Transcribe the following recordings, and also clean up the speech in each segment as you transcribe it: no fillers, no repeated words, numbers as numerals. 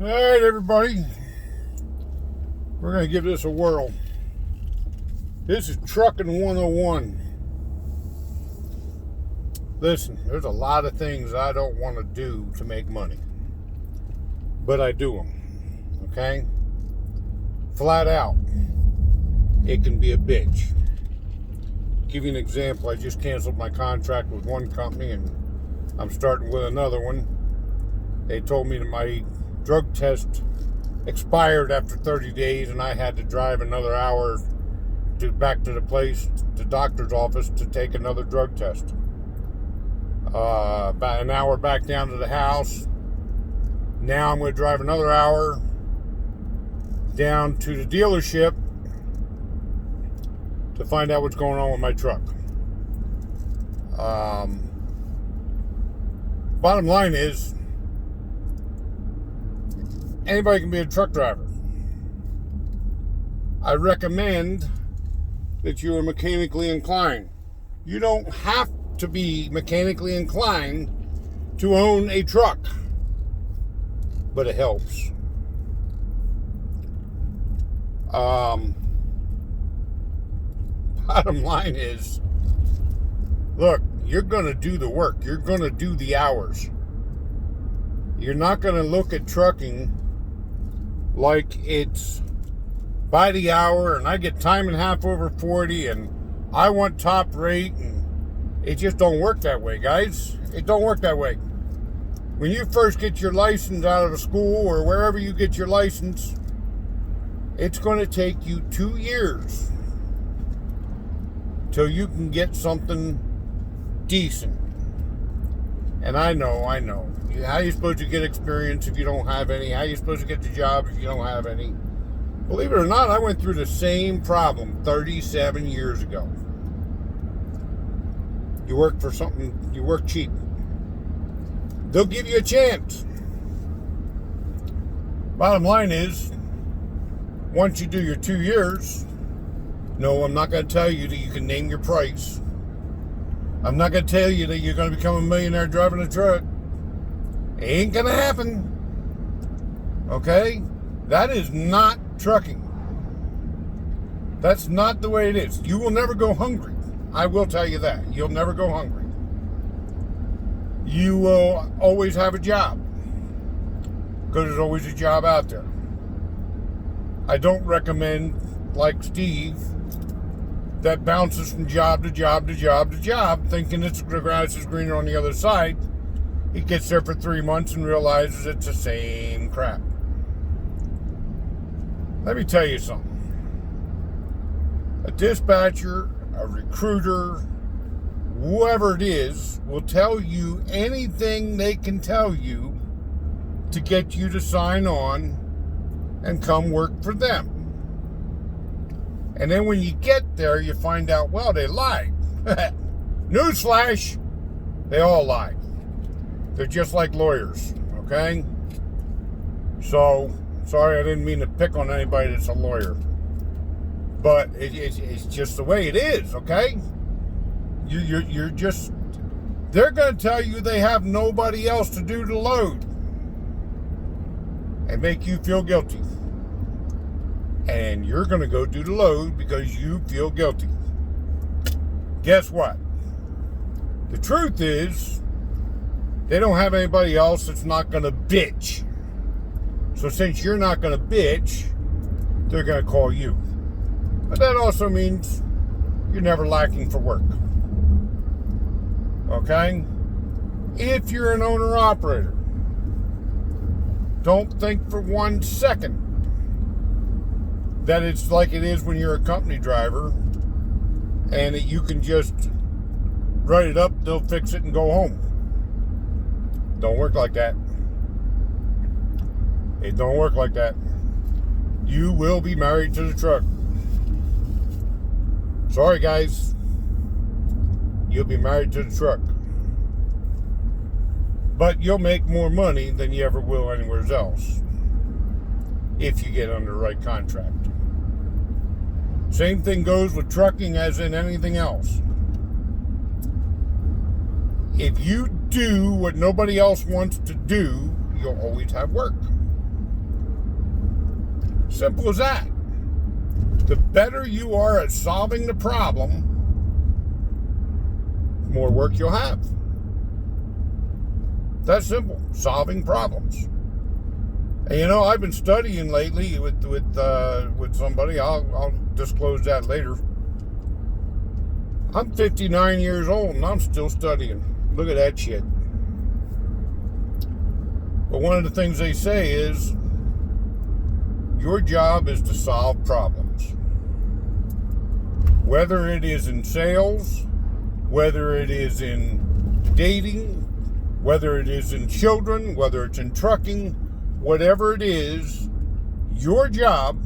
All right, everybody. We're going to give this a whirl. This is Trucking 101. Listen, there's a lot of things I don't want to do to make money. But I do them. Okay? Flat out. It can be a bitch. Give you an example. I just canceled my contract with one company and I'm starting with another one. They told me that my drug test expired after 30 days and I had to drive another hour back to the doctor's office to take another drug test. About an hour back down to the house. Now I'm going to drive another hour down to the dealership to find out what's going on with my truck. Bottom line is, anybody can be a truck driver. I recommend that you are mechanically inclined. You don't have to be mechanically inclined to own a truck, but it helps. Bottom line is, look, you're going to do the work. You're going to do the hours. You're not going to look at trucking like it's by the hour and I get time and a half over 40 and I want top rate, and it just don't work that way, guys. It don't work that way. When you first get your license out of a school or wherever you get your license, it's going to take you 2 years till you can get something decent. And I know. How are you supposed to get experience if you don't have any? How are you supposed to get the job if you don't have any? Believe it or not, I went through the same problem 37 years ago. You work for something, you work cheap. They'll give you a chance. Bottom line is, once you do your 2 years, no, I'm not going to tell you that you can name your price. I'm not going to tell you that you're going to become a millionaire driving a truck. Ain't going to happen. Okay? That is not trucking. That's not the way it is. You will never go hungry. I will tell you that. You'll never go hungry. You will always have a job, because there's always a job out there. I don't recommend, like Steve, that bounces from job to job to job to job, thinking the grass is greener on the other side. He gets there for 3 months and realizes it's the same crap. Let me tell you something. A dispatcher, a recruiter, whoever it is, will tell you anything they can tell you to get you to sign on and come work for them. And then when you get there, you find out, well, they lied. Newsflash, they all lie. They're just like lawyers, okay? So, sorry, I didn't mean to pick on anybody that's a lawyer. But it's just the way it is, okay? You're just, they're going to tell you they have nobody else to do the load and make you feel guilty. And you're going to go do the load because you feel guilty. Guess what? The truth is, they don't have anybody else that's not going to bitch. So since you're not going to bitch, they're going to call you. But that also means you're never lacking for work. Okay? If you're an owner-operator, don't think for 1 second that it's like it is when you're a company driver and that you can just write it up, they'll fix it and go home. Don't work like that. It don't work like that. You will be married to the truck. Sorry, guys. You'll be married to the truck. But you'll make more money than you ever will anywhere else if you get under the right contract. Same thing goes with trucking as in anything else. If you do what nobody else wants to do, you'll always have work. Simple as that. The better you are at solving the problem, the more work you'll have. That's simple. Solving problems. And I've been studying lately with somebody. I'll disclose that later. I'm 59 years old and I'm still studying. Look at that shit. But one of the things they say is your job is to solve problems. Whether it is in sales, whether it is in dating, whether it is in children, whether it's in trucking, whatever it is, your job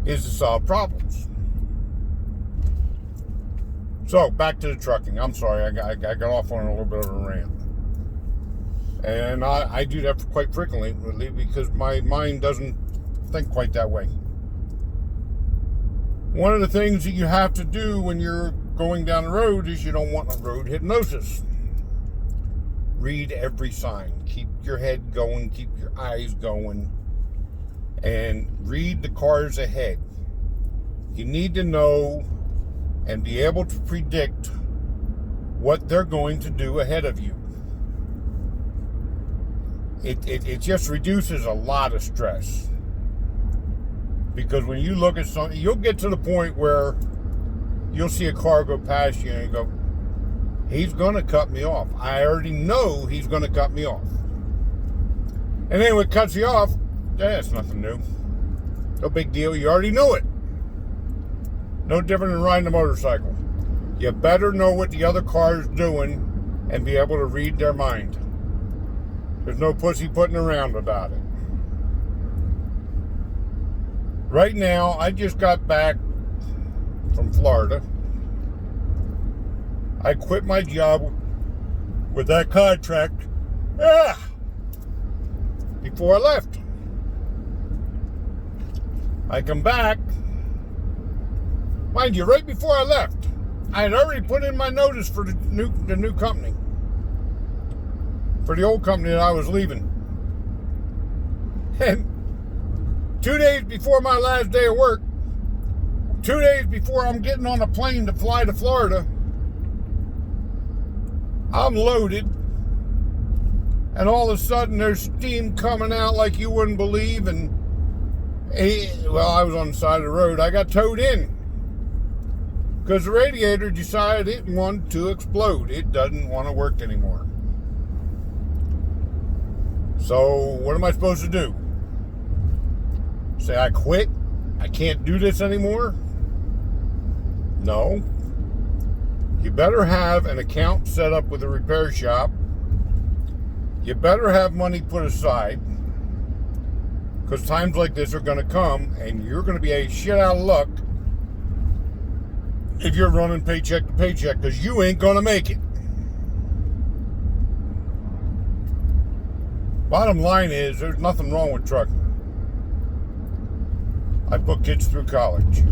is to solve problems. So, back to the trucking. I'm sorry, I got off on a little bit of a rant. And I do that quite frequently because my mind doesn't think quite that way. One of the things that you have to do when you're going down the road is you don't want a road hypnosis. Read every sign. Keep your head going. Keep your eyes going. And read the cars ahead. You need to know and be able to predict what they're going to do ahead of you. It just reduces a lot of stress. Because when you look at something, you'll get to the point where you'll see a car go past you and you go, he's going to cut me off. I already know he's going to cut me off. And then when it cuts you off, it's nothing new. No big deal. You already know it. No different than riding a motorcycle. You better know what the other car is doing and be able to read their mind. There's no pussyfooting around about it. Right now, I just got back from Florida. I quit my job with that contract before I left. I come back. Mind you, right before I left, I had already put in my notice for the new company. For the old company that I was leaving. And 2 days before my last day of work, 2 days before I'm getting on a plane to fly to Florida, I'm loaded, and all of a sudden there's steam coming out like you wouldn't believe, and I was on the side of the road. I got towed in because the radiator decided it wanted to explode. It doesn't want to work anymore. So what am I supposed to do? Say I quit? I can't do this anymore? No. You better have an account set up with a repair shop. You better have money put aside, because times like this are going to come and you're going to be a shit out of luck if you're running paycheck to paycheck, because you ain't going to make it. Bottom line is, there's nothing wrong with trucking. I put kids through college.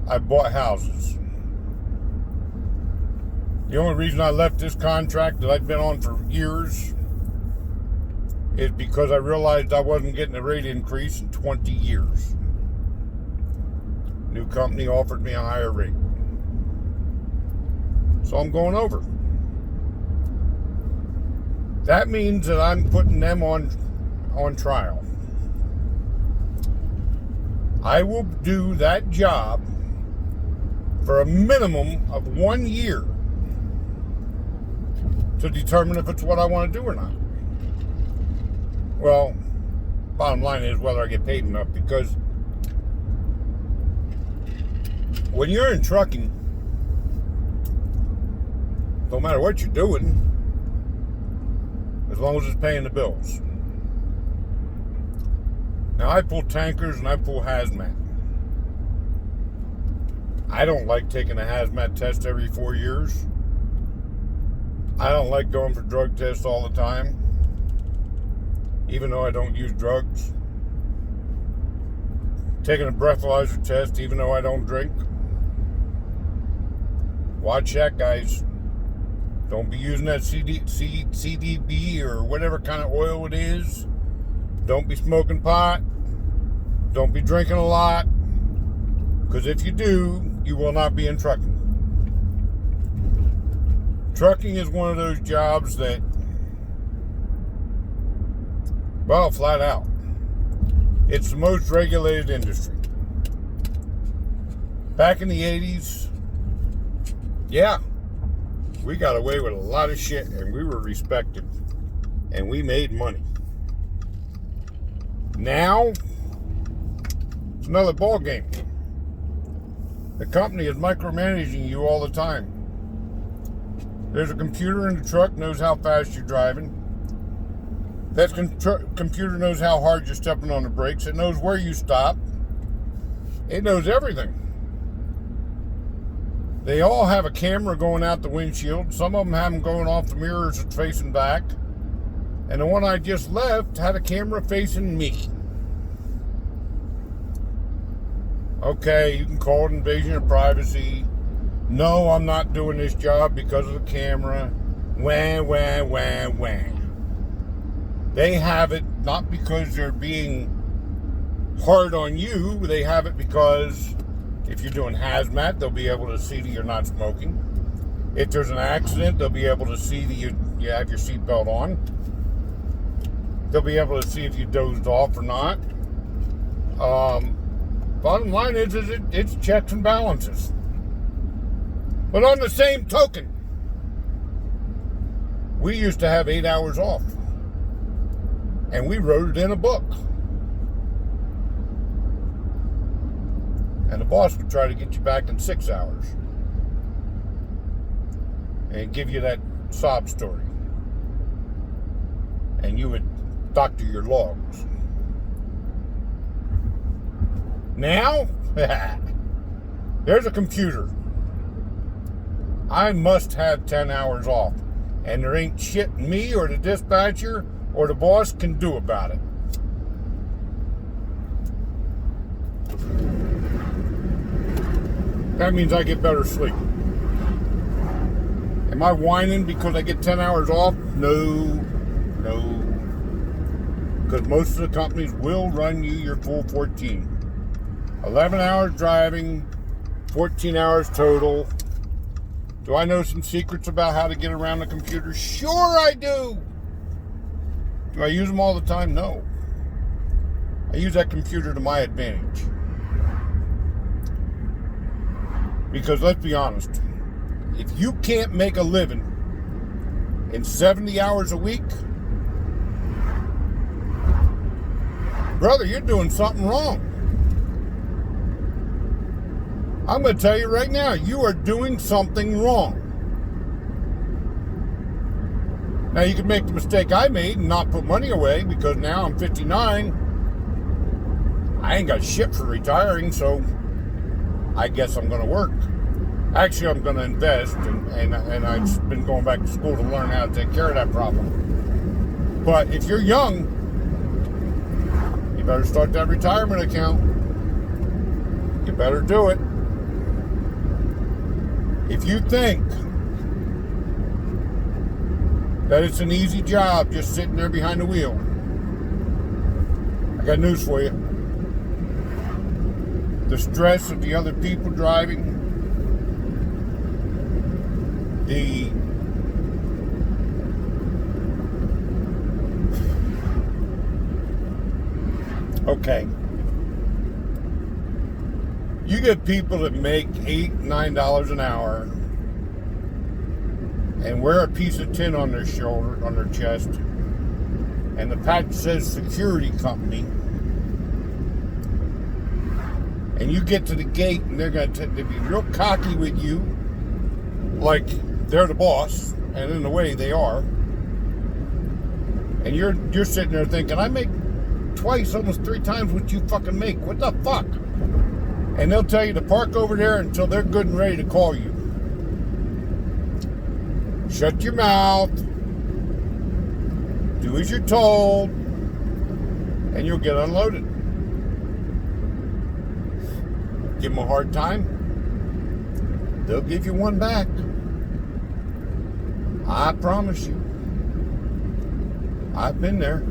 I bought houses. The only reason I left this contract that I'd been on for years is because I realized I wasn't getting a rate increase in 20 years. New company offered me a higher rate. So I'm going over. That means that I'm putting them on trial. I will do that job for a minimum of 1 year to determine if it's what I want to do or not. Well, bottom line is whether I get paid enough, because when you're in trucking, no matter what you're doing, as long as it's paying the bills. Now, I pull tankers and I pull hazmat. I don't like taking a hazmat test every 4 years. I don't like going for drug tests all the time, even though I don't use drugs. Taking a breathalyzer test, even though I don't drink. Watch that, guys. Don't be using that CDB or whatever kind of oil it is. Don't be smoking pot. Don't be drinking a lot. Because if you do, you will not be in trucking. Trucking is one of those jobs that, well, flat out, it's the most regulated industry. Back in the 80s, yeah, we got away with a lot of shit and we were respected and we made money. Now, it's another ball game. The company is micromanaging you all the time. There's a computer in the truck, knows how fast you're driving. That computer knows how hard you're stepping on the brakes. It knows where you stop. It knows everything. They all have a camera going out the windshield. Some of them have them going off the mirrors and facing back. And the one I just left had a camera facing me. Okay, you can call it invasion of privacy. No, I'm not doing this job because of the camera. Wah, wah, wah, wah. They have it not because they're being hard on you. They have it because if you're doing hazmat, they'll be able to see that you're not smoking. If there's an accident, they'll be able to see that you have your seatbelt on. They'll be able to see if you dozed off or not. Bottom line is it's checks and balances. But on the same token, we used to have 8 hours off. And we wrote it in a book. And the boss would try to get you back in 6 hours. And give you that sob story. And you would doctor your logs. Now, there's a computer. I must have 10 hours off. And there ain't shit me or the dispatcher or the boss can do about it. That means I get better sleep. Am I whining because I get 10 hours off? No. Because most of the companies will run you your full 14. 11 hours driving, 14 hours total. Do I know some secrets about how to get around the computer? Sure I do. Do I use them all the time? No. I use that computer to my advantage. Because let's be honest, if you can't make a living in 70 hours a week, brother, you're doing something wrong. I'm going to tell you right now, you are doing something wrong. Now, you could make the mistake I made and not put money away because now I'm 59. I ain't got shit for retiring, so I guess I'm going to work. Actually, I'm going to invest, and I've been going back to school to learn how to take care of that problem. But if you're young, you better start that retirement account. You better do it. If you think that it's an easy job just sitting there behind the wheel, I got news for you. The stress of the other people driving, okay. You get people that make $8, $9 an hour and wear a piece of tin on their shoulder, on their chest, and the patch says security company, and you get to the gate and they're going to be real cocky with you, like they're the boss, and in a way they are, and you're sitting there thinking, I make twice, almost 3 times what you fucking make. What the fuck? And they'll tell you to park over there until they're good and ready to call you. Shut your mouth. Do as you're told. And you'll get unloaded. Give them a hard time. They'll give you one back. I promise you. I've been there.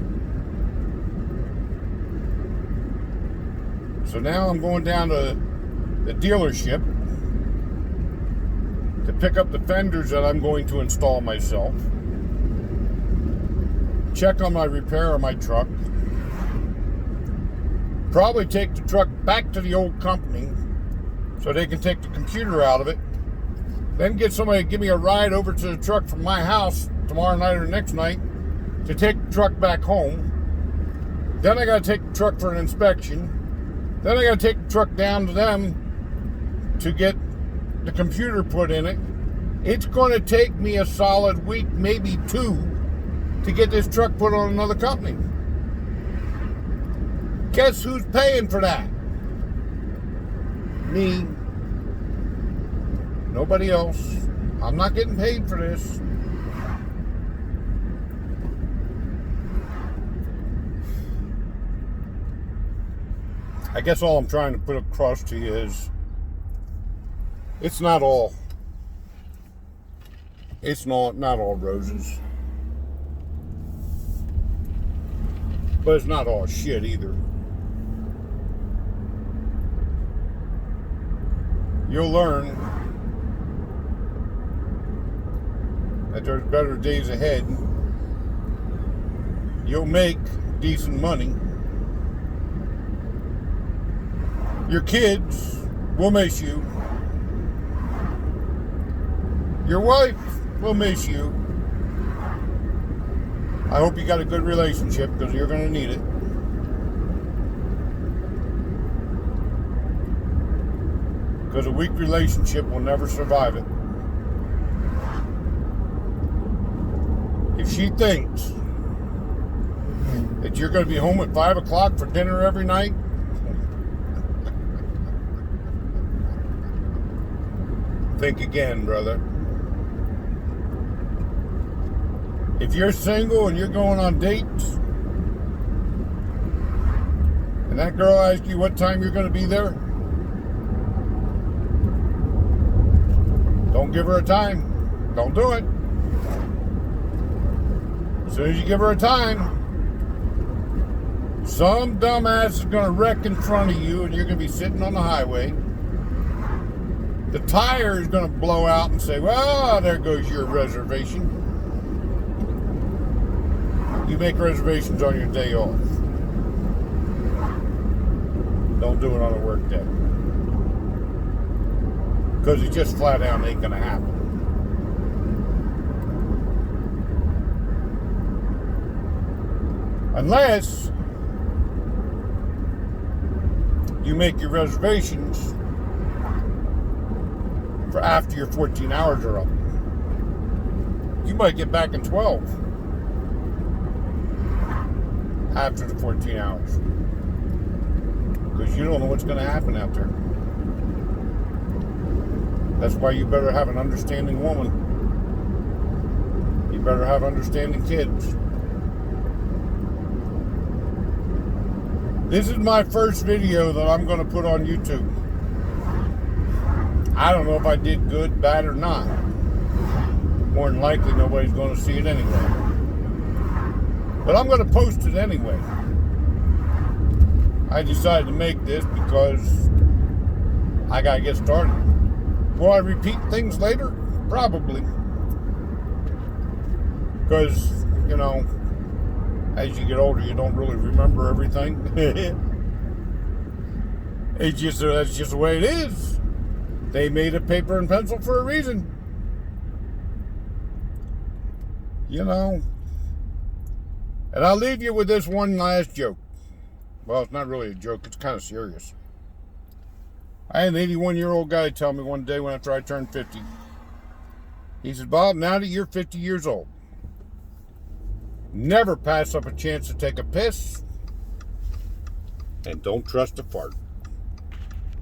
So now I'm going down to the dealership to pick up the fenders that I'm going to install myself. Check on my repair of my truck. Probably take the truck back to the old company so they can take the computer out of it. Then get somebody to give me a ride over to the truck from my house tomorrow night or next night to take the truck back home. Then I got to take the truck for an inspection. Then I got to take the truck down to them to get the computer put in it. It's going to take me a solid week, maybe 2, to get this truck put on another company. Guess who's paying for that? Me. Nobody else. I'm not getting paid for this. I guess all I'm trying to put across to you is it's not all roses. But it's not all shit either. You'll learn that there's better days ahead. You'll make decent money. Your kids will miss you. Your wife will miss you. I hope you got a good relationship because you're going to need it. Because a weak relationship will never survive it. If she thinks that you're going to be home at 5 o'clock for dinner every night, think again, brother. If you're single and you're going on dates, and that girl asks you what time you're going to be there, don't give her a time. Don't do it. As soon as you give her a time, some dumbass is going to wreck in front of you and you're going to be sitting on the highway. The tire is going to blow out and say, well, there goes your reservation. You make reservations on your day off. Don't do it on a work day. Because it just flat out ain't going to happen. Unless you make your reservations for after your 14 hours are up. You might get back in 12 after the 14 hours. Because you don't know what's going to happen out there. That's why you better have an understanding woman. You better have understanding kids. This is my first video that I'm going to put on YouTube. I don't know if I did good, bad, or not. More than likely, nobody's going to see it anyway. But I'm going to post it anyway. I decided to make this because I got to get started. Will I repeat things later? Probably. Because, you know, as you get older, you don't really remember everything. That's just the way it is. They made a paper and pencil for a reason. You know. And I'll leave you with this one last joke. Well, it's not really a joke. It's kind of serious. I had an 81-year-old guy tell me one day after I turned 50. He said, Bob, now that you're 50 years old, never pass up a chance to take a piss, and don't trust a fart.